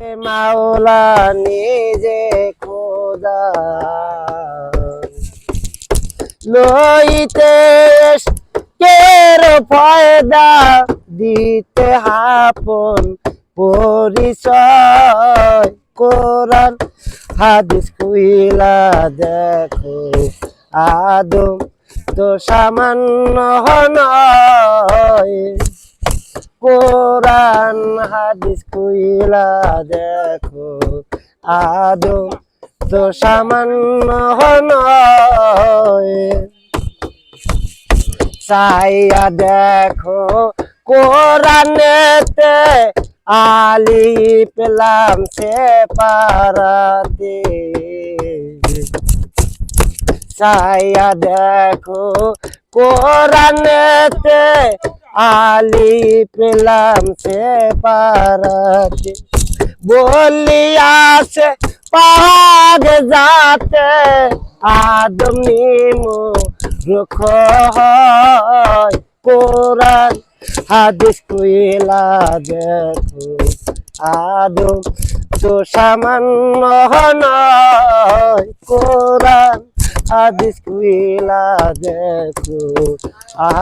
মাওলা নিজে খোদা লইতে কের ফয়দা দিতে আপন পরিচয় কোরআন হাদিস খুইলা দেখো আদম তো সামান্য নয় কোরআন হাদিস খুইলা দেখো আদম তো সামান্য নয় চাইয়া দেখো কোরআনেতে আলি পেলাম সে পারাতে চাইয়া দেখো কোরআনেতে আলি পেলাম সে পারাতে বলিয়াছে পাগ যাতে আদম নিমু রুখ হয় কোরআন হাদিস কইলা দেখো আদম তো সামান্য নয় কোরআন হাদিস কইলা দেখো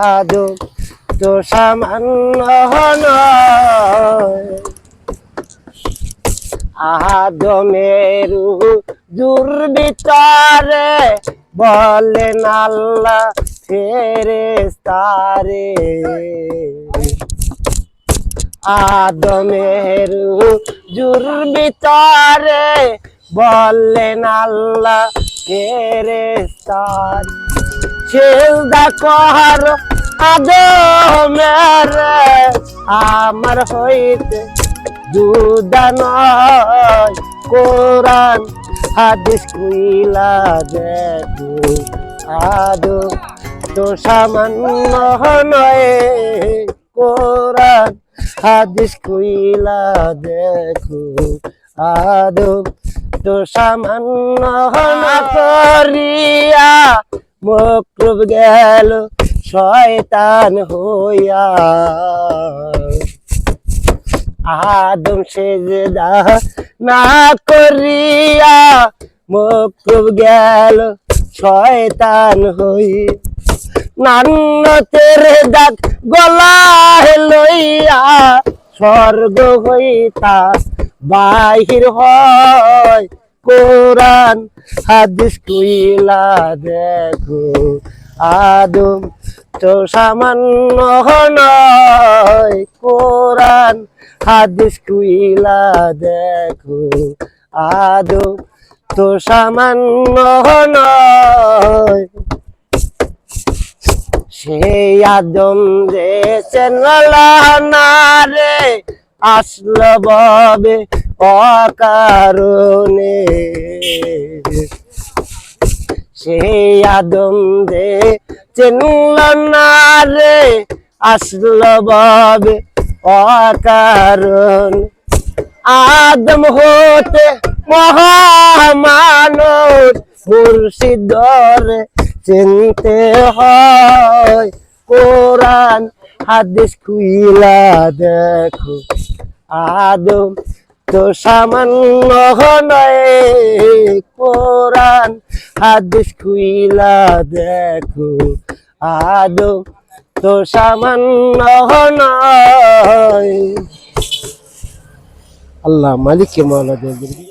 আদম তো সামান্য নয় আদমের দুর্বিচারে বলেন আল্লাহ ফেরেশতারে আদমের দুর্বিচারে বলেন আল্লাহ ফেরেশতারে সিজদা কর আদমের আমার হইতে জুদা নয় কোরআন হাদিস কইলা দেখো আদম তো সামান্য নয় কোরআন হাদিস কইলা দেখো আদম তো সামান্য করিয়া মকরুব গেল শয়তান হইয়া আদম সেজদা না করিয়া মকরুব গেল শয়তান হই নান্নতের দাগ গলায় লইয়া স্বর্গ হইতা বাহির হয় কোরআন হাদিস কইলা দেখো আদম তো সামান্য নয় কোরআন হাদিস কইলা দেখো আদম তো সামান্য নয় সেই আদম রে চেনলা না রে আসলো ববে অকারণে সেই আদম রে চেনল না রে আসলো ববে অকারণ আদম হতে মহামানব মুর্শিদরে চিনতে হয় কোরআন হাদিস খুইলা দেখো আদম তো সামান্য নয় কোরআন হাদিস খুইলা দেখো আদম তো সামান্য নয় আল্লাহ মালিক মাওলা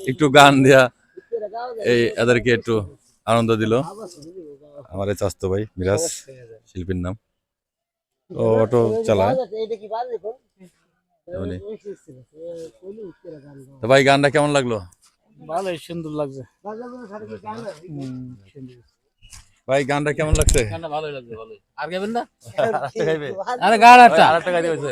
একটু গান দিয়া এই এদেরকে একটু আনন্দ দিল আমার এই চাস্তো ভাই মিরাজ শিল্পীর নাম ও অটো চালায় তো ভাই গানটা কেমন লাগলো? ভালোই সুন্দর লাগছে ভাই গানটা কেমন লাগছে? গানটা ভালোই লাগছে ভালোই আর গাবেন না আরেকটা গাইবে আরে গান একটা আরেকটা গাইতে হয়েছে